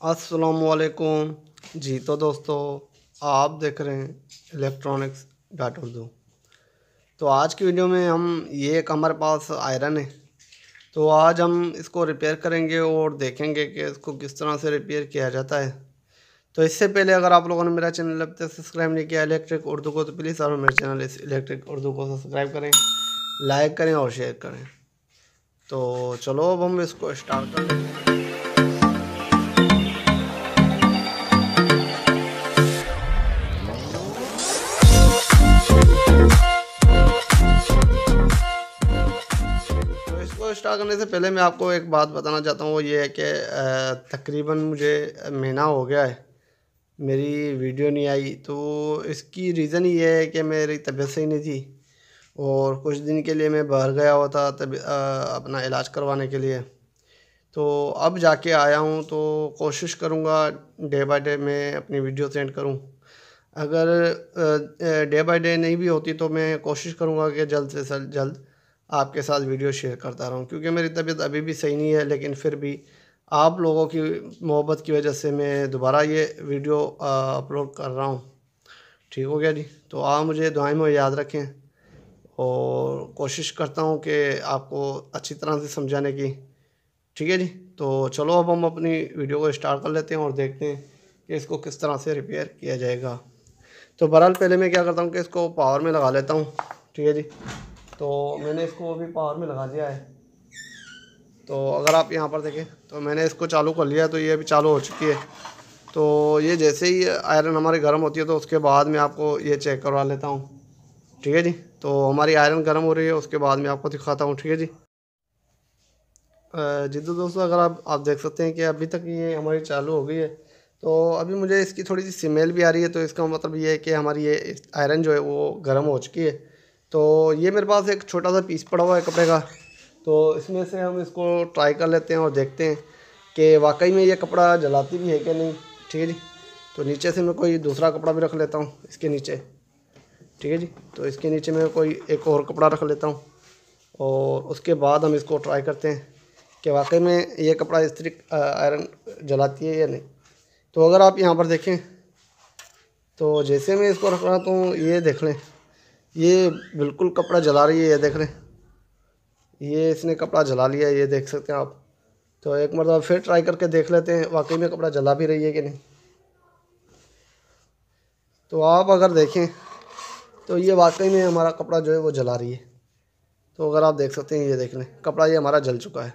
अस्सलामुअलैकुम जी। तो दोस्तों, आप देख रहे हैं इलेक्ट्रॉनिक्स डॉट उर्दू। तो आज की वीडियो में हम ये एक हमारे पास आयरन है, तो आज हम इसको रिपेयर करेंगे और देखेंगे कि इसको किस तरह से रिपेयर किया जाता है। तो इससे पहले अगर आप लोगों ने मेरा चैनल अब तक सब्सक्राइब नहीं किया इलेक्ट्रिक उर्दू को, तो प्लीज़ आप मेरे चैनल इस इलेक्ट्रिक उर्दू को सब्सक्राइब करें, लाइक करें और शेयर करें। तो चलो अब हम इसको स्टार्ट कर लेते हैं। इसको स्टार्ट करने से पहले मैं आपको एक बात बताना चाहता हूँ, वो ये है कि तकरीबन मुझे महीना हो गया है मेरी वीडियो नहीं आई। तो इसकी रीज़न ये है कि मेरी तबीयत सही नहीं थी और कुछ दिन के लिए मैं बाहर गया हुआ था अपना इलाज करवाने के लिए। तो अब जाके आया हूँ, तो कोशिश करूँगा डे बाय डे मैं अपनी वीडियो सेंड करूँ। अगर डे बाय डे नहीं भी होती तो मैं कोशिश करूँगा कि जल्द से जल्द आपके साथ वीडियो शेयर करता रहूँ, क्योंकि मेरी तबीयत अभी भी सही नहीं है। लेकिन फिर भी आप लोगों की मोहब्बत की वजह से मैं दोबारा ये वीडियो अपलोड कर रहा हूँ। ठीक हो गया जी। तो आप मुझे दुआओं में याद रखें और कोशिश करता हूँ कि आपको अच्छी तरह से समझाने की। ठीक है जी। तो चलो अब हम अपनी वीडियो को स्टार्ट कर लेते हैं और देखते हैं कि इसको किस तरह से रिपेयर किया जाएगा। तो बहरहाल पहले मैं क्या करता हूँ कि इसको पावर में लगा लेता हूँ। ठीक है जी। तो मैंने इसको अभी पावर में लगा दिया है। तो अगर आप यहाँ पर देखें तो मैंने इसको चालू कर लिया, तो ये अभी चालू हो चुकी है। तो ये जैसे ही आयरन हमारी गर्म होती है तो उसके बाद मैं आपको ये चेक करवा लेता हूँ। ठीक है जी। तो हमारी आयरन गर्म हो रही है, उसके बाद मैं आपको दिखाता हूँ। ठीक है जी। जी तो दोस्तों, अगर आप देख सकते हैं कि अभी तक ये हमारी चालू हो गई है। तो अभी मुझे इसकी थोड़ी सी स्मेल भी आ रही है, तो इसका मतलब ये है कि हमारी ये आयरन जो है वो गर्म हो चुकी है। तो ये मेरे पास एक छोटा सा पीस पड़ा हुआ है कपड़े का, तो इसमें से हम इसको ट्राई कर लेते हैं और देखते हैं कि वाकई में ये कपड़ा जलाती भी है कि नहीं। ठीक है जी। तो नीचे से मैं कोई दूसरा कपड़ा भी रख लेता हूँ इसके नीचे। ठीक है जी। तो इसके नीचे मैं कोई एक और कपड़ा रख लेता हूँ और उसके बाद हम इसको ट्राई करते हैं कि वाकई में ये कपड़ा इस्त्री आयरन जलाती है या नहीं। तो अगर आप यहाँ पर देखें तो जैसे मैं इसको रख रहा तो ये देख लें, ये बिल्कुल कपड़ा जला रही है। ये देख लें, ये इसने कपड़ा जला लिया है, ये देख सकते हैं आप। तो एक मरतबा फिर ट्राई करके देख लेते हैं वाकई में कपड़ा जला भी रही है कि नहीं। तो आप अगर देखें तो ये वाकई में हमारा कपड़ा जो है वो जला रही है। तो अगर आप देख सकते हैं, ये देख लें कपड़ा ये हमारा जल चुका है।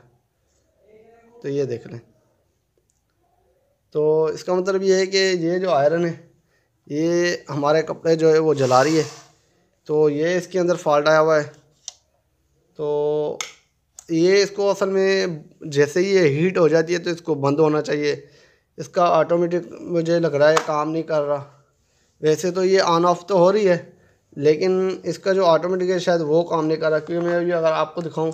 तो ये देख लें, तो इसका मतलब ये है कि ये जो आयरन है ये हमारे कपड़े जो है वो जला रही है। तो ये इसके अंदर फॉल्ट आया हुआ है। तो ये इसको असल में जैसे ही ये हीट हो जाती है तो इसको बंद होना चाहिए। इसका ऑटोमेटिक मुझे लग रहा है काम नहीं कर रहा। वैसे तो ये ऑन ऑफ तो हो रही है, लेकिन इसका जो ऑटोमेटिक है शायद वो काम नहीं कर रहा। क्योंकि मैं अभी अगर आपको दिखाऊं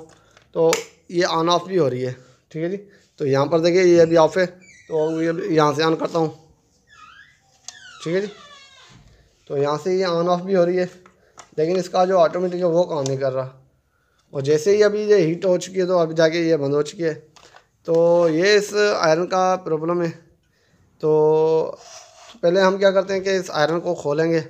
तो ये ऑन ऑफ भी हो रही है। ठीक है जी। तो यहाँ पर देखिए ये अभी ऑफ है, तो ये यहाँ से ऑन करता हूँ। ठीक है जी। तो यहाँ से ये ऑन ऑफ भी हो रही है, लेकिन इसका जो ऑटोमेटिक है वो काम नहीं कर रहा। और जैसे ही अभी ये हीट हो चुकी है तो अभी जाके ये बंद हो चुकी है। तो ये इस आयरन का प्रॉब्लम है। तो पहले हम क्या करते हैं कि इस आयरन को खोलेंगे।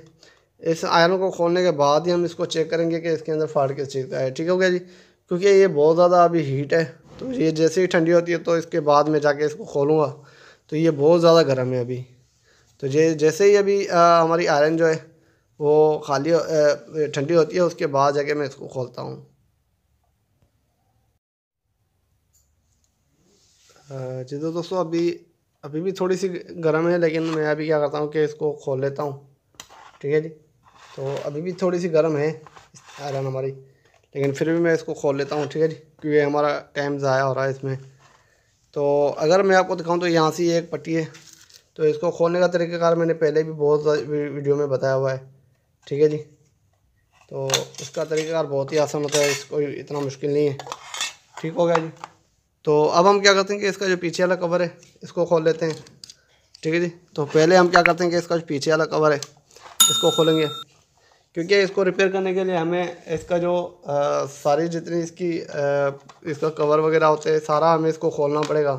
इस आयरन को खोलने के बाद ही हम इसको चेक करेंगे कि इसके अंदर फॉल्ट किस चीज़ का है। ठीक हो गया जी। क्योंकि ये बहुत ज़्यादा अभी हीट है, तो ये जैसे ही ठंडी होती है तो इसके बाद में जाके इसको खोलूँगा। तो ये बहुत ज़्यादा गर्म है अभी। तो जैसे ही अभी हमारी आयरन जो है वो खाली ठंडी होती है, उसके बाद जाके मैं इसको खोलता हूँ। जी तो दोस्तों, अभी अभी भी थोड़ी सी गर्म है, लेकिन मैं अभी क्या करता हूँ कि इसको खोल लेता हूँ। ठीक है जी। तो अभी भी थोड़ी सी गर्म है आयरन हमारी, लेकिन फिर भी मैं इसको खोल लेता हूँ। ठीक है जी। क्योंकि हमारा टाइम ज़ाया हो रहा है इसमें। तो अगर मैं आपको दिखाऊँ तो यहाँ से ये एक पट्टी है। तो इसको खोलने का तरीक़ाकार मैंने पहले भी बहुत वीडियो में बताया हुआ है। ठीक है जी। तो इसका तरीक़ाकार बहुत ही आसान होता है, इसको इतना मुश्किल नहीं है। ठीक हो गया जी। तो अब हम क्या करते हैं कि इसका जो पीछे वाला कवर है इसको खोल लेते हैं। ठीक है जी। तो पहले हम क्या करते हैं कि इसका जो पीछे वाला कवर है इसको खोलेंगे, क्योंकि इसको रिपेयर करने के लिए हमें इसका जो सारी जितनी इसका कवर वगैरह होते हैं सारा हमें इसको खोलना पड़ेगा।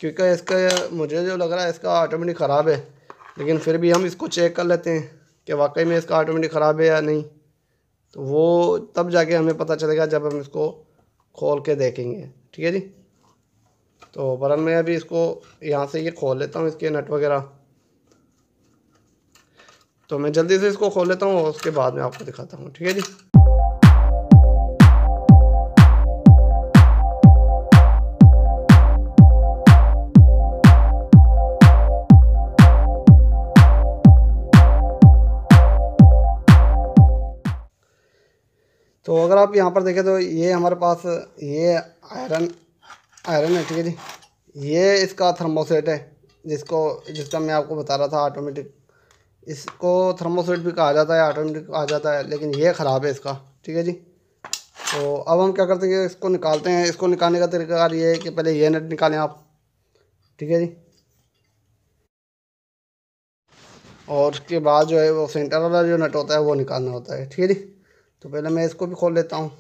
क्योंकि इसका मुझे जो लग रहा है इसका ऑटोमेटिक ख़राब है, लेकिन फिर भी हम इसको चेक कर लेते हैं कि वाकई में इसका ऑटोमेटिक ख़राब है या नहीं। तो वो तब जाके हमें पता चलेगा जब हम इसको खोल के देखेंगे। ठीक है जी। तो बरन मैं अभी इसको यहाँ से ये खोल लेता हूँ, इसके नट वगैरह। तो मैं जल्दी से इसको खोल लेता हूँ और उसके बाद में आपको दिखाता हूँ। ठीक है जी। तो अगर आप यहाँ पर देखें तो ये हमारे पास ये आयरन है। ठीक है जी। ये इसका थर्मोसेट है जिसका मैं आपको बता रहा था ऑटोमेटिक। इसको थर्मोसेट भी कहा जाता है, ऑटोमेटिक कहा जाता है, लेकिन ये ख़राब है इसका। ठीक है जी। तो अब हम क्या करते हैं, इसको निकालते हैं। इसको निकालने का तरीकाकार ये है कि पहले ये नट निकालें आप। ठीक है जी। और उसके बाद जो है वो सेंटर वाला जो नट होता है वो निकालना होता है। ठीक है जी। तो पहले मैं इसको भी खोल लेता हूँ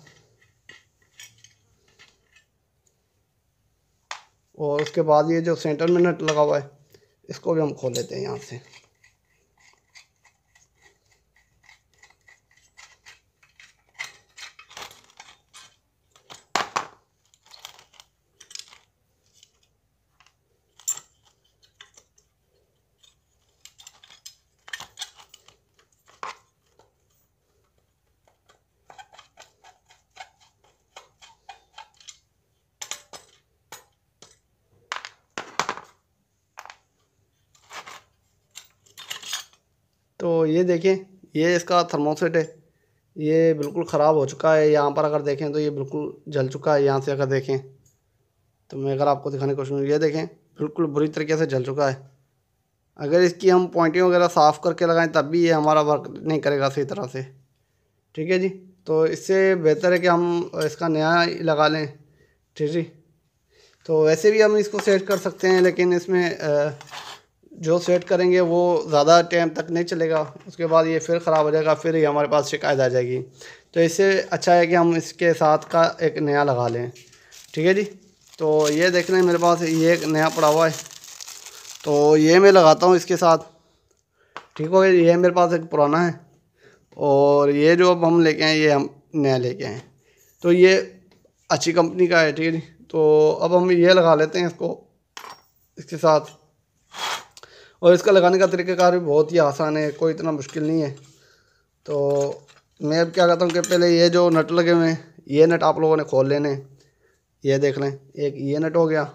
और उसके बाद ये जो सेंटर में नट लगा हुआ है इसको भी हम खोल लेते हैं यहाँ से। तो ये देखें, ये इसका थर्मोसेट है, ये बिल्कुल ख़राब हो चुका है। यहाँ पर अगर देखें तो ये बिल्कुल जल चुका है। यहाँ से अगर देखें तो मैं अगर आपको दिखाने की कोशिश करूँ, ये देखें बिल्कुल बुरी तरीके से जल चुका है। अगर इसकी हम पॉइंटिंग वगैरह साफ़ करके लगाएं तब भी ये हमारा वर्क नहीं करेगा सही तरह से। ठीक है जी। तो इससे बेहतर है कि हम इसका नया ही लगा लें। ठीक जी। तो वैसे भी हम इसको सेट कर सकते हैं, लेकिन इसमें जो सेट करेंगे वो ज़्यादा टाइम तक नहीं चलेगा, उसके बाद ये फिर ख़राब हो जाएगा, फिर ये हमारे पास शिकायत आ जाएगी। तो इससे अच्छा है कि हम इसके साथ का एक नया लगा लें। ठीक है जी। तो ये देख लें मेरे पास ये एक नया पड़ा हुआ है, तो ये मैं लगाता हूँ इसके साथ। ठीक हो गया। ये मेरे पास एक पुराना है और ये जो अब हम लेके आए ये हम नया लेके आए, तो ये अच्छी कंपनी का है। ठीक है जी। तो अब हम ये लगा लेते हैं इसको इसके साथ। और इसका लगाने का तरीक़ाकार भी बहुत ही आसान है, कोई इतना मुश्किल नहीं है। तो मैं अब क्या करता हूँ कि पहले ये जो नट लगे हुए हैं ये नट आप लोगों ने खोल लेने। ये देख लें, एक ये नट हो गया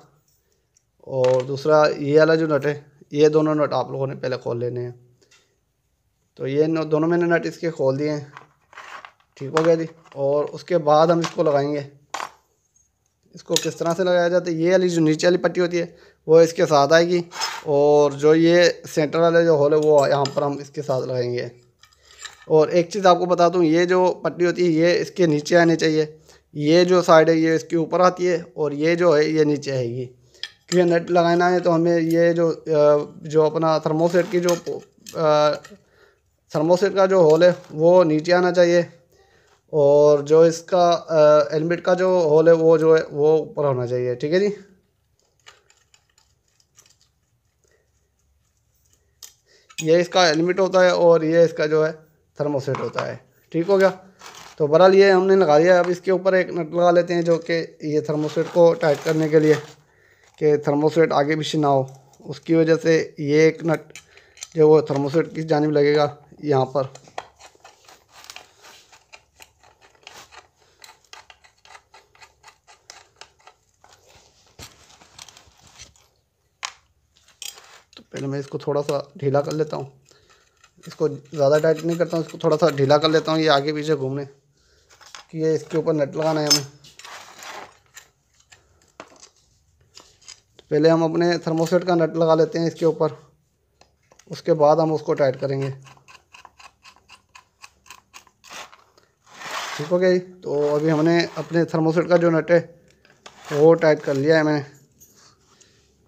और दूसरा ये वाला जो नट है, ये दोनों नट आप लोगों ने पहले खोल लेने हैं। तो ये दोनों मैंने नट इसके खोल दिए हैं। ठीक हो गया जी। और उसके बाद हम इसको लगाएंगे। इसको किस तरह से लगाया जाता है, ये वाली जो नीचे वाली पट्टी होती है वो इसके साथ आएगी और जो ये सेंटर वाले जो होल है वो यहाँ पर हम इसके साथ लगाएंगे। और एक चीज़ आपको बता दूँ, ये जो पट्टी होती है ये इसके नीचे आनी चाहिए। ये जो साइड है ये इसके ऊपर आती है और ये जो है ये नीचे आएगी। क्योंकि नट लगाना है तो हमें ये जो अपना थर्मोसेट का जो होल है वो नीचे आना चाहिए और जो इसका हेलमेट का जो होल है वो जो है वो ऊपर होना चाहिए। ठीक है जी। ये इसका हेलमेट होता है और ये इसका जो है थर्मोसेट होता है। ठीक हो गया। तो बहरहाल ये हमने लगा दिया। अब इसके ऊपर एक नट लगा लेते हैं जो कि ये थर्मोसेट को टाइट करने के लिए, कि थर्मोसेट आगे पीछे ना हो, उसकी वजह से ये एक नट जो वो थर्मोसेट की जानिब लगेगा यहाँ पर। तो पहले मैं इसको थोड़ा सा ढीला कर लेता हूँ, इसको ज़्यादा टाइट नहीं करता हूँ, इसको थोड़ा सा ढीला कर लेता हूँ ये आगे पीछे घूमने कि ये इसके ऊपर नट लगाना है हमें। तो पहले हम अपने थर्मोसेट का नट लगा लेते हैं इसके ऊपर, उसके बाद हम उसको टाइट करेंगे। ठीक हो गया जी। तो अभी हमने अपने थर्मोसेट का जो नट है वो टाइट कर लिया है मैंने।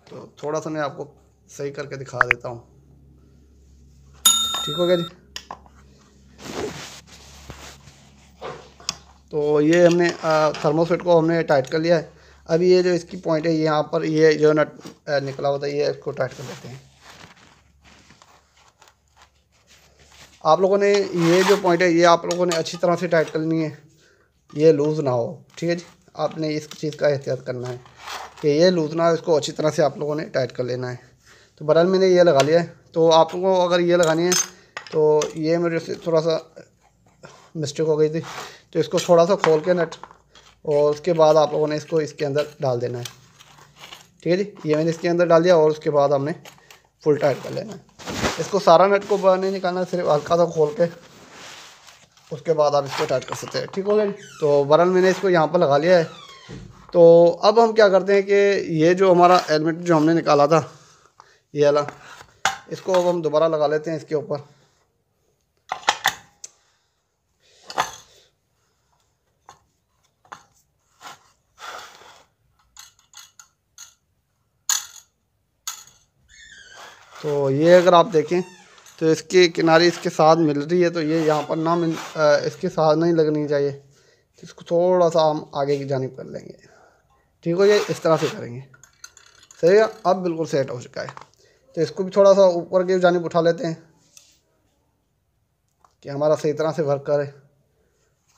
तो थोड़ा सा मैं आपको सही करके दिखा देता हूँ। ठीक हो गया जी। तो ये हमने थर्मोसेट को हमने टाइट कर लिया है। अभी ये जो इसकी पॉइंट है यहाँ पर, ये जो नट निकला होता है, ये इसको टाइट कर लेते हैं। आप लोगों ने ये जो पॉइंट है ये आप लोगों ने अच्छी तरह से टाइट करनी है, ये लूज़ ना हो, ठीक है जी। आपने इस चीज़ का एहतियात करना है कि ये लूज़ ना हो, इसको अच्छी तरह से आप लोगों ने टाइट कर लेना है। तो बहरहाल मैंने ये लगा लिया है। तो आप लोगों को अगर ये लगानी है तो ये मेरे से थोड़ा सा मिस्टेक हो गई थी, तो इसको थोड़ा सा खोल के नट, और उसके बाद आप लोगों ने इसको इसके अंदर डाल देना है, ठीक है जी। ये मैंने इसके अंदर डाल दिया और उसके बाद हमने फुल टाइट कर लेना है। इसको सारा नट को बाहर नहीं निकालना, सिर्फ हल्का सा खोल के उसके बाद आप इसको टाइट कर सकते हैं, ठीक हो गया जी। तो बहरहाल मैंने इसको यहाँ पर लगा लिया है। तो अब हम क्या करते हैं कि ये जो हमारा हेलमेट जो हमने निकाला था ये वाला, इसको अब हम दोबारा लगा लेते हैं इसके ऊपर। तो ये अगर आप देखें तो इसके किनारे इसके साथ मिल रही है, तो ये यहाँ पर ना इसके साथ नहीं लगनी चाहिए। तो इसको थोड़ा सा हम आगे की जानिब कर लेंगे, ठीक हो जाए, इस तरह से करेंगे, सही है। अब बिल्कुल सेट हो चुका है। तो इसको भी थोड़ा सा ऊपर की जानिब उठा लेते हैं कि हमारा सही तरह से वर्क करे,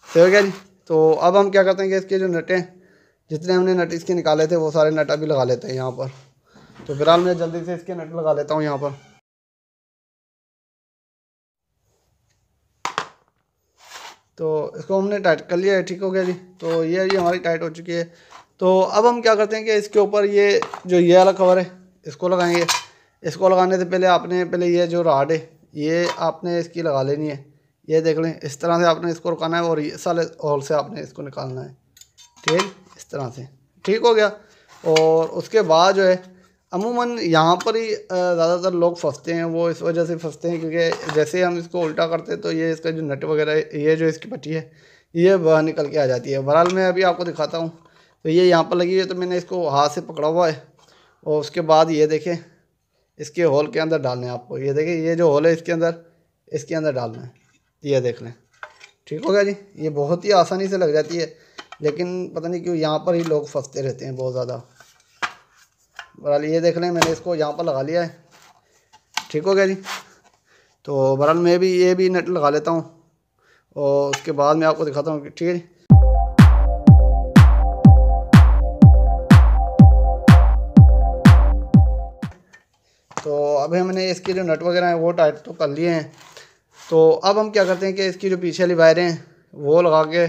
सही हो गया जी। तो अब हम क्या करते हैं कि इसके जो नट हैं, जितने हमने नट इसके निकाले थे वो सारे नट अभी लगा लेते हैं यहाँ पर। तो फिलहाल मैं जल्दी से इसके नट लगा लेता हूँ यहाँ पर। तो इसको हमने टाइट कर लिया है, ठीक हो गया जी। तो ये हमारी टाइट हो चुकी है। तो अब हम क्या करते हैं कि इसके ऊपर ये जो ये वाला कवर है इसको लगाएंगे। इसको लगाने से पहले ये जो राड है ये आपने इसकी लगा लेनी है। ये देख लें, इस तरह से आपने इसको रुकाना है और इस वाले होल से आपने इसको निकालना है, ठीक है, इस तरह से, ठीक हो गया। और उसके बाद जो है अमूमन यहाँ पर ही ज़्यादातर लोग फंसते हैं। वो इस वजह से फंसते हैं क्योंकि जैसे हम इसको उल्टा करते हैं तो ये इसका जो नट वगैरह है, ये जो इसकी पट्टी है ये बाहर निकल के आ जाती है। बहरहाल मैं अभी आपको दिखाता हूँ। तो ये यहाँ पर लगी है, तो मैंने इसको हाथ से पकड़ा हुआ है और उसके बाद ये देखें इसके होल के अंदर डालना है आपको। ये देखें, ये जो होल है इसके अंदर डालना है, ये देख लें, ठीक हो गया जी। ये बहुत ही आसानी से लग जाती है, लेकिन पता नहीं क्यों यहाँ पर ही लोग फंसते रहते हैं बहुत ज़्यादा। बहरहाल ये देख लें, मैंने इसको यहाँ पर लगा लिया है, ठीक हो गया जी। तो बहरहाल मैं भी ये भी नट लगा लेता हूँ और उसके बाद मैं आपको दिखाता हूँ, ठीक है जी। तो अभी मैंने इसके जो नट वगैरह हैं वो टाइट तो कर लिए हैं। तो अब हम क्या करते हैं कि इसकी जो पीछे वाली वायरें हैं वो लगा के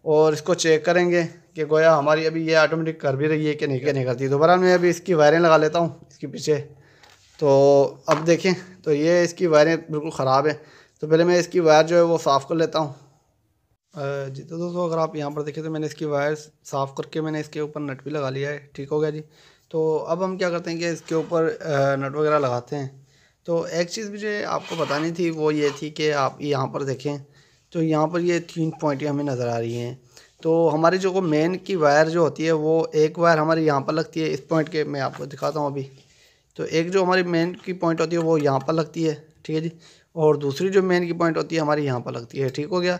और इसको चेक करेंगे कि गोया हमारी अभी ये ऑटोमेटिक कर भी रही है कि नहीं करती। तो बहरहाल मैं अभी इसकी वायरें लगा लेता हूँ इसके पीछे। तो अब देखें, तो ये इसकी वायरें बिल्कुल ख़राब है। तो पहले मैं इसकी वायर जो है वो साफ़ कर लेता हूँ जी। तो दोस्तों अगर आप यहाँ पर देखें तो मैंने इसकी वायर साफ़ करके मैंने इसके ऊपर नट भी लगा लिया है, ठीक हो गया जी। तो अब हम क्या करते हैं कि इसके ऊपर नट वगैरह लगाते हैं। तो एक चीज़ मुझे आपको बतानी थी, वो ये थी कि आप यहाँ पर देखें तो यहाँ पर ये 3 पॉइंटें हमें नज़र आ रही हैं। तो हमारी जो मेन की वायर जो होती है वो एक वायर हमारी यहाँ पर लगती है, इस पॉइंट के मैं आपको दिखाता हूँ अभी। तो एक जो हमारी मेन की पॉइंट होती है वो यहाँ पर लगती है, ठीक है जी। और दूसरी जो मेन की पॉइंट होती है हमारी यहाँ पर लगती है, ठीक हो गया।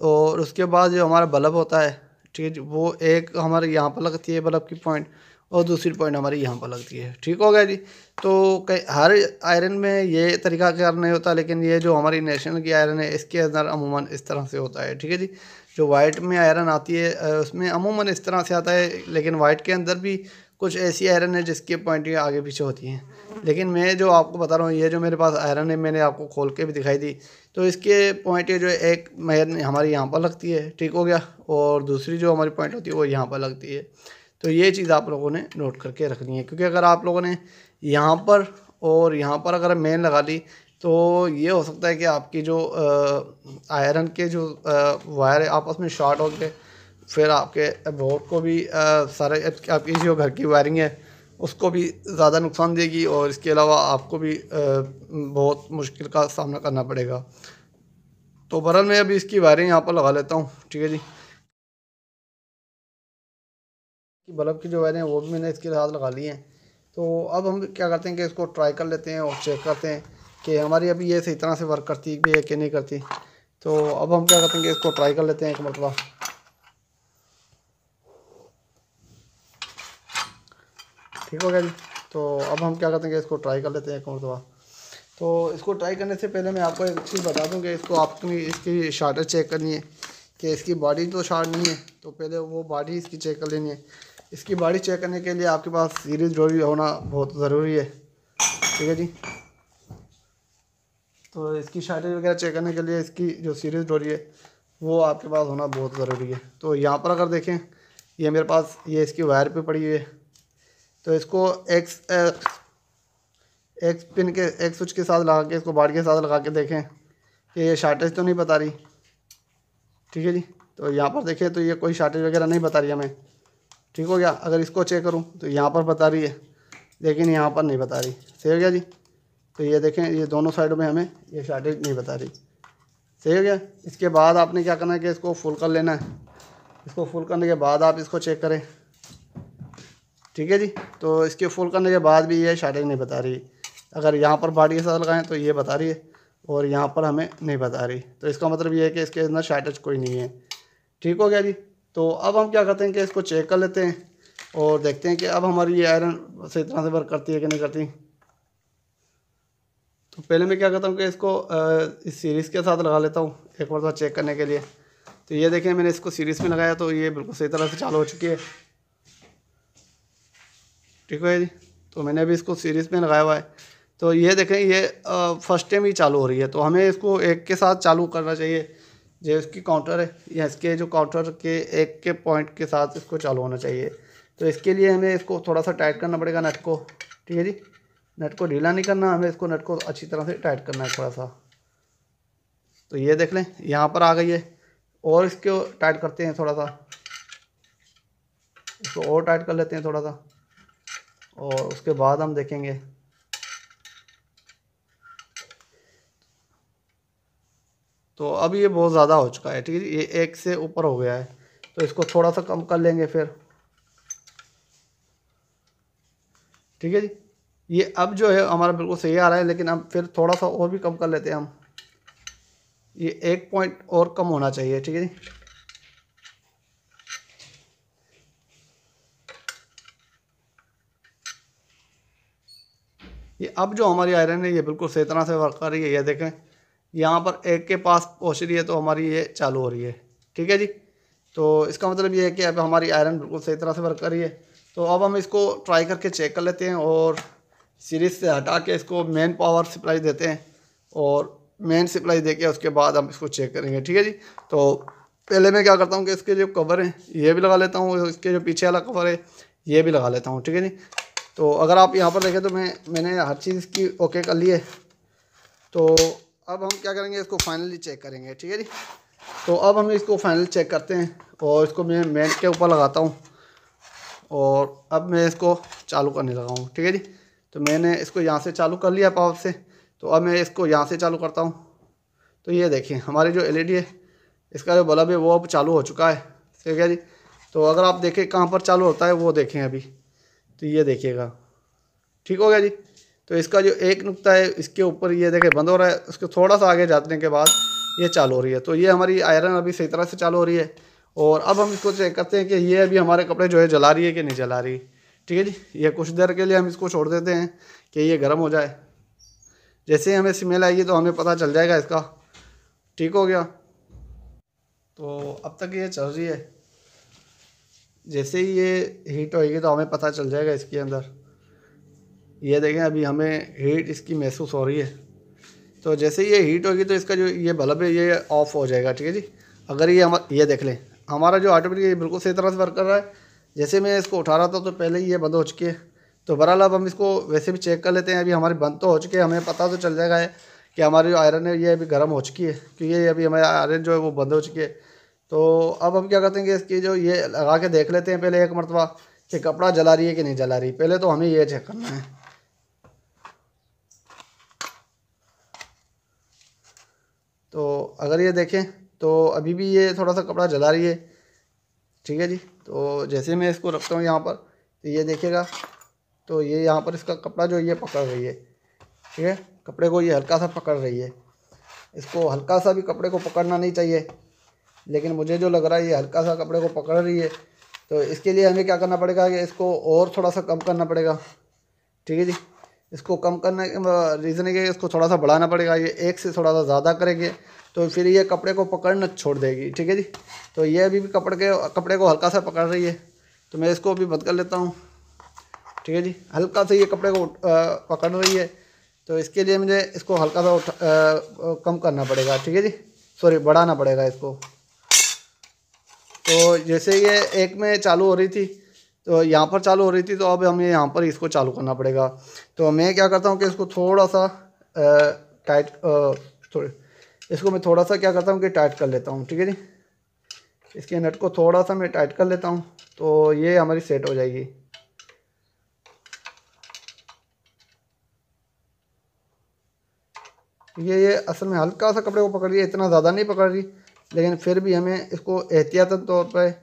और उसके बाद जो हमारा बल्ब होता है, ठीक है जी, वो एक हमारे यहाँ पर लगती है बल्ब की पॉइंट, और दूसरी पॉइंट हमारी यहाँ पर लगती है, ठीक हो गया जी। तो कई हर आयरन में ये तरीका कार नहीं होता, लेकिन ये जो हमारी नेशनल की आयरन है इसके अंदर अमूमन इस तरह से होता है, ठीक है जी। जो वाइट में आयरन आती है उसमें अमूमन इस तरह से आता है, लेकिन वाइट के अंदर भी कुछ ऐसी आयरन है जिसकी पॉइंट आगे पीछे होती हैं। लेकिन मैं जो आपको बता रहा हूँ, ये जो मेरे पास आयरन है मैंने आपको खोल के भी दिखाई दी, तो इसके पॉइंट जो एक मेन हमारी यहाँ पर लगती है, ठीक हो गया, और दूसरी जो हमारी पॉइंट होती है वो यहाँ पर लगती है। तो ये चीज़ आप लोगों ने नोट करके रखनी है, क्योंकि अगर आप लोगों ने यहाँ पर और यहाँ पर अगर मेन लगा ली तो ये हो सकता है कि आपकी जो आयरन के जो वायर है आपस में शॉर्ट हो के फिर आपके बोर्ड को भी सारे आपकी जो घर की वायरिंग है उसको भी ज़्यादा नुकसान देगी, और इसके अलावा आपको भी बहुत मुश्किल का सामना करना पड़ेगा। तो बहरहाल मैं अभी इसकी वायरिंग यहाँ पर लगा लेता हूँ, ठीक है जी। बल्ब की जो वायरें हैं वो भी मैंने इसके साथ लगा ली हैं। तो अब हम क्या करते हैं कि इसको ट्राई कर लेते हैं और चेक करते हैं कि हमारी अभी ये सही तरह से वर्क करती भी है कि नहीं करती। तो अब हम क्या करते हैं कि इसको ट्राई कर लेते हैं एक मरतबा। ठीक हो गया जी। तो अब हम क्या करते हैं कि इसको ट्राई कर लेते हैं एक मरतबा। तो इसको ट्राई करने से पहले मैं आपको एक चीज़ बता दूं कि इसको आपकी इसकी शार्टर चेक करनी है कि इसकी बॉडी तो शार्ट नहीं है, तो पहले वो बॉडी इसकी चेक कर लेनी है। इसकी बॉडी चेक करने के लिए आपके पास सीरीज डोरी होना बहुत ज़रूरी है, ठीक है जी। तो इसकी शार्टेज वगैरह चेक करने के लिए इसकी जो सीरीज डोरी है वो आपके पास होना बहुत ज़रूरी है। तो यहाँ पर अगर देखें, ये मेरे पास ये इसकी वायर पे पड़ी हुई है, तो इसको एक पिन के एक स्विच के साथ लगा के इसको बाड़ के साथ लगा के देखें कि ये शार्टेज तो नहीं बता रही, ठीक है जी। तो यहाँ पर देखें तो ये कोई शार्टेज वगैरह नहीं बता रही हमें, ठीक हो गया। अगर इसको चेक करूँ तो यहाँ पर बता रही है लेकिन यहाँ पर नहीं बता रही, सही हो गया जी। तो ये देखें ये दोनों साइडों में हमें ये शार्टेज नहीं बता रही, सही हो गया। इसके बाद आपने क्या करना है कि इसको फुल कर लेना है। इसको फुल करने के बाद आप इसको चेक करें, ठीक है जी। तो इसके फुल करने के बाद भी ये शार्टेज नहीं बता रही। अगर यहाँ पर बॉडी के साथ लगाएं तो ये बता रही है और यहाँ पर हमें नहीं बता रही, तो इसका मतलब ये है कि इसके अंदर शार्टेज कोई नहीं है, ठीक हो गया जी। तो अब हम क्या करते हैं कि इसको चेक कर लेते हैं और देखते हैं कि अब हमारी ये आयरन सही तरह से वर्क करती है कि नहीं करती। तो पहले मैं क्या करता हूँ कि इसको इस सीरीज़ के साथ लगा लेता हूँ एक बार चेक करने के लिए। तो ये देखें मैंने इसको सीरीज़ में लगाया तो ये बिल्कुल सही तरह से चालू हो चुकी है, ठीक है जी। तो मैंने अभी इसको सीरीज़ में लगाया हुआ है। तो ये देखें ये फर्स्ट टाइम ही चालू हो रही है, तो हमें इसको एक के साथ चालू करना चाहिए। जो इसकी काउंटर है या इसके जो काउंटर के एक के पॉइंट के साथ इसको चालू होना चाहिए। तो इसके लिए हमें इसको थोड़ा सा टाइट करना पड़ेगा नट को, ठीक है जी। नट को ढीला नहीं करना, हमें इसको नट को अच्छी तरह से टाइट करना है थोड़ा सा। तो ये देख लें यहाँ पर आ गई है, और इसको टाइट करते हैं थोड़ा सा, इसको और टाइट कर लेते हैं थोड़ा सा, और उसके बाद हम देखेंगे। तो अब ये बहुत ज़्यादा हो चुका है, ठीक है जी, ये एक से ऊपर हो गया है। तो इसको थोड़ा सा कम कर लेंगे फिर, ठीक है जी। ये अब जो है हमारा बिल्कुल सही आ रहा है, लेकिन अब फिर थोड़ा सा और भी कम कर लेते हैं हम। ये एक पॉइंट और कम होना चाहिए, ठीक है जी। ये अब जो हमारी आयरन है ये बिल्कुल सही तरह से वर्क कर रही है। ये देखें यहाँ पर एक के पास पहुँच रही है तो हमारी ये चालू हो रही है, ठीक है जी। तो इसका मतलब ये है कि अब हमारी आयरन बिल्कुल सही तरह से वर्क कर रही है। तो अब हम इसको ट्राई करके चेक कर लेते हैं और सीरीज से हटा के इसको मेन पावर सप्लाई देते हैं, और मेन सप्लाई देके उसके बाद हम इसको चेक करेंगे, ठीक है जी। तो पहले मैं क्या करता हूँ कि इसके जो कवर हैं ये भी लगा लेता हूँ, इसके जो पीछे वाला कवर है ये भी लगा लेता हूँ, ठीक है जी। तो अगर आप यहाँ पर देखें तो मैंने हर चीज़ की ओके कर ली है। तो अब हम क्या करेंगे, इसको फाइनली चेक करेंगे, ठीक है जी। तो अब हम इसको फाइनल चेक करते हैं और इसको मैं मेन के ऊपर लगाता हूँ, और अब मैं इसको चालू करने लगा हूँ, ठीक है जी। तो मैंने इसको यहाँ से चालू कर लिया पावर से, तो अब मैं इसको यहाँ से चालू करता हूँ। तो ये देखिए हमारी जो एलईडी है इसका जो बल्ब है वो अब चालू हो चुका है, ठीक है जी। तो अगर आप देखें कहाँ पर चालू होता है वो देखें अभी, तो ये देखिएगा, ठीक हो गया जी। तो इसका जो एक नुक्ता है इसके ऊपर ये देखें बंद हो रहा है, उसके थोड़ा सा आगे जाने के बाद ये चालू हो रही है। तो ये हमारी आयरन अभी सही तरह से चालू हो रही है। और अब हम इसको चेक करते हैं कि ये अभी हमारे कपड़े जो है जला रही है कि नहीं जला रही, ठीक है जी। ये कुछ देर के लिए हम इसको छोड़ देते हैं कि ये गर्म हो जाए। जैसे ही हमें स्मेल आएगी तो हमें पता चल जाएगा इसका, ठीक हो गया। तो अब तक ये चल रही है, जैसे ही ये हीट होएगी तो हमें पता चल जाएगा इसके अंदर। ये देखें अभी हमें हीट इसकी महसूस हो रही है। तो जैसे ही ये हीट होगी तो इसका जो ये बल्ब है ये ऑफ हो जाएगा, ठीक है जी। अगर ये देख लें हमारा जो ऑटोमेटिक बिल्कुल सही तरह से वर्क कर रहा है। जैसे मैं इसको उठा रहा था तो पहले ही ये बंद हो चुकी है। तो बहरहाल अब हम इसको वैसे भी चेक कर लेते हैं। अभी हमारी बंद तो हो चुकी है, हमें पता तो चल जाएगा है कि हमारी जो आयरन है ये अभी गर्म हो चुकी है, क्योंकि ये अभी हमारी आयरन जो है वो बंद हो चुकी है। तो अब हम क्या करते हैं कि इसकी जो ये लगा के देख लेते हैं पहले एक मरतबा कि कपड़ा जला रही है कि नहीं जला रही। पहले तो हमें ये चेक करना है। तो अगर ये देखें तो अभी भी ये थोड़ा सा कपड़ा जला रही है, ठीक है जी। तो जैसे मैं इसको रखता हूँ यहाँ पर तो ये देखिएगा, तो ये यहाँ पर इसका कपड़ा जो ये पकड़ रही है, ठीक है। कपड़े को ये हल्का सा पकड़ रही है। इसको हल्का सा भी कपड़े को पकड़ना नहीं चाहिए, लेकिन मुझे जो लग रहा है ये हल्का सा कपड़े को पकड़ रही है। तो इसके लिए हमें क्या करना पड़ेगा कि इसको और थोड़ा सा कम करना पड़ेगा। ठीक है जी, इसको कम करने का रीज़न है कि इसको थोड़ा सा बढ़ाना पड़ेगा। ये एक से थोड़ा सा ज़्यादा करेंगे तो फिर ये कपड़े को पकड़ना छोड़ देगी। ठीक है जी, तो ये अभी भी कपड़े को हल्का सा पकड़ रही है, तो मैं इसको अभी बंद कर लेता हूँ। ठीक है जी, हल्का सा ये कपड़े को पकड़ रही है, तो इसके लिए मुझे इसको हल्का सा कम करना पड़ेगा। ठीक है जी, सॉरी बढ़ाना पड़ेगा इसको। तो जैसे ये एक में चालू हो रही थी, तो यहाँ पर चालू हो रही थी, तो अब हमें यहाँ पर इसको चालू करना पड़ेगा। तो मैं क्या करता हूँ कि इसको थोड़ा सा टाइट थोड़े इसको मैं थोड़ा सा क्या करता हूँ कि टाइट कर लेता हूँ। ठीक है जी, इसके नट को थोड़ा सा मैं टाइट कर लेता हूँ, तो ये हमारी सेट हो जाएगी। ये असल में हल्का सा कपड़े को पकड़ रही है, इतना ज़्यादा नहीं पकड़ रही, लेकिन फिर भी हमें इसको एहतियातन तौर पर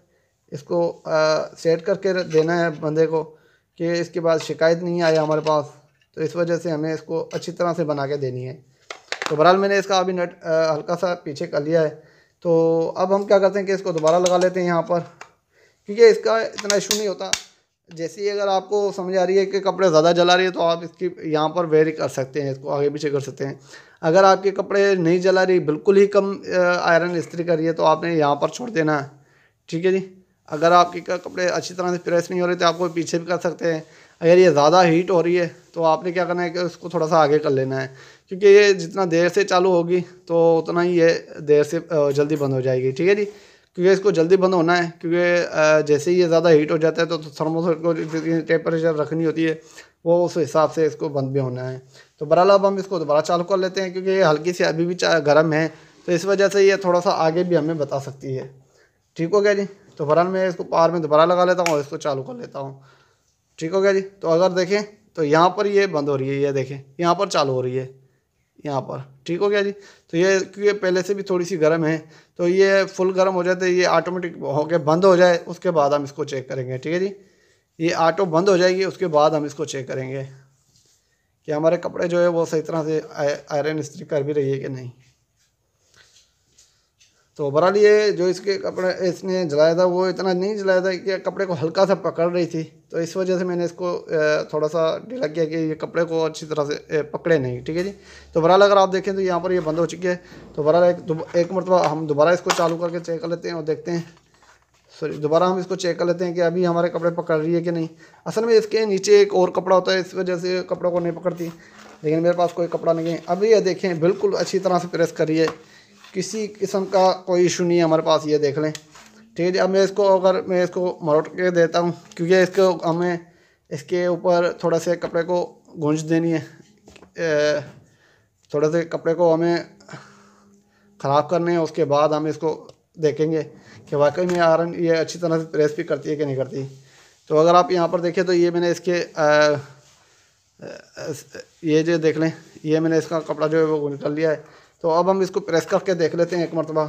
इसको सेट करके देना है बंदे को कि इसके बाद शिकायत नहीं आए हमारे पास। तो इस वजह से हमें इसको अच्छी तरह से बना के देनी है। तो बहरहाल मैंने इसका अभी नट हल्का सा पीछे कर लिया है। तो अब हम क्या करते हैं कि इसको दोबारा लगा लेते हैं यहाँ पर, क्योंकि इसका इतना इशू नहीं होता। जैसे ही अगर आपको समझ आ रही है कि कपड़े ज़्यादा जला रही है, तो आप इसकी यहाँ पर वेरी कर सकते हैं, इसको आगे पीछे कर सकते हैं। अगर आपके कपड़े नहीं जला रही, बिल्कुल ही कम आयरन इस्त्री कर रही है, तो आपने यहाँ पर छोड़ देना है। ठीक है जी, अगर आपके कपड़े अच्छी तरह से प्रेस नहीं हो रहे तो आपको पीछे भी कर सकते हैं। अगर ये ज़्यादा हीट हो रही है तो आपने क्या करना है कि उसको थोड़ा सा आगे कर लेना है, क्योंकि ये जितना देर से चालू होगी तो उतना ही ये देर से जल्दी बंद हो जाएगी। ठीक है जी, क्योंकि इसको जल्दी बंद होना है, क्योंकि जैसे ही ये ज़्यादा हीट हो जाता है तो थर्मोस्टेट को टेम्परेचर रखनी होती है, वो उस हिसाब से इसको बंद भी होना है। तो बहरहाल अब हम इसको दोबारा चालू कर लेते हैं, क्योंकि ये हल्की सी अभी भी गर्म है, तो इस वजह से ये थोड़ा सा आगे भी हमें बता सकती है। ठीक हो गया जी, तो बहरहाल मैं इसको पावर में दोबारा लगा लेता हूँ और इसको चालू कर लेता हूँ। ठीक हो गया जी, तो अगर देखें तो यहाँ पर ये बंद हो रही है, ये देखें यहाँ पर चालू हो रही है यहाँ पर। ठीक हो गया जी, तो ये क्योंकि पहले से भी थोड़ी सी गर्म है, तो ये फुल गर्म हो जाते ये ऑटोमेटिक होके बंद हो जाए, उसके बाद हम इसको चेक करेंगे। ठीक है जी, ये ऑटो बंद हो जाएगी, उसके बाद हम इसको चेक करेंगे कि हमारे कपड़े जो है वो सही तरह से आयरन इस्त्री कर भी रही है कि नहीं। तो बहरहाल ये जो इसके कपड़े इसने जलाया था वो इतना नहीं जलाया था कि कपड़े को हल्का सा पकड़ रही थी, तो इस वजह से मैंने इसको थोड़ा सा ढीला किया कि ये कपड़े को अच्छी तरह से पकड़े नहीं। ठीक है जी, तो बहरहाल अगर आप देखें तो यहाँ पर ये बंद हो चुकी है। तो बहरहाल एक मरतबा हम दोबारा इसको चालू करके चेक कर लेते हैं और देखते हैं, सॉरी दोबारा हम इसको चेक कर लेते हैं कि अभी हमारे कपड़े पकड़ रही है कि नहीं। असल में इसके नीचे एक और कपड़ा होता है, इस वजह से कपड़ों को नहीं पकड़ती, लेकिन मेरे पास कोई कपड़ा नहीं है। अभी ये देखें बिल्कुल अच्छी तरह से प्रेस करी है, किसी किस्म का कोई इशू नहीं है हमारे पास, ये देख लें। ठीक है जी, अब मैं इसको मरोड़ के देता हूँ, क्योंकि इसको हमें इसके ऊपर थोड़ा से कपड़े को गूंज देनी है, थोड़े से कपड़े को हमें ख़राब करने हैं, उसके बाद हम इसको देखेंगे कि वाकई में आयरन ये अच्छी तरह से प्रेस भी करती है कि नहीं करती। तो अगर आप यहाँ पर देखें तो ये मैंने इसके ये जो देख लें, ये मैंने इसका कपड़ा जो है वो निकल लिया है। तो अब हम इसको प्रेस करके देख लेते हैं एक मरतबा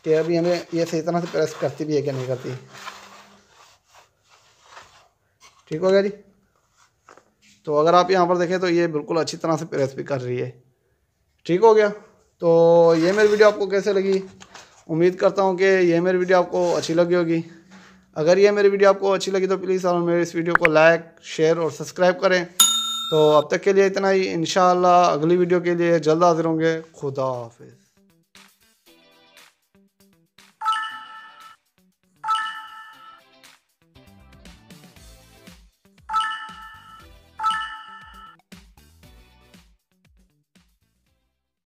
कि अभी हमें ये सही तरह से प्रेस करती भी है कि नहीं करती। ठीक हो गया जी, तो अगर आप यहाँ पर देखें तो ये बिल्कुल अच्छी तरह से प्रेस भी कर रही है। ठीक हो गया, तो ये मेरी वीडियो आपको कैसे लगी, उम्मीद करता हूँ कि ये मेरी वीडियो आपको अच्छी लगी होगी। अगर ये मेरी वीडियो आपको अच्छी लगी तो प्लीज़ और मेरे इस वीडियो को लाइक, शेयर और सब्सक्राइब करें। तो अब तक के लिए इतना ही, इंशाअल्लाह अगली वीडियो के लिए जल्द हाजिर होंगे। खुदा हाफिज़।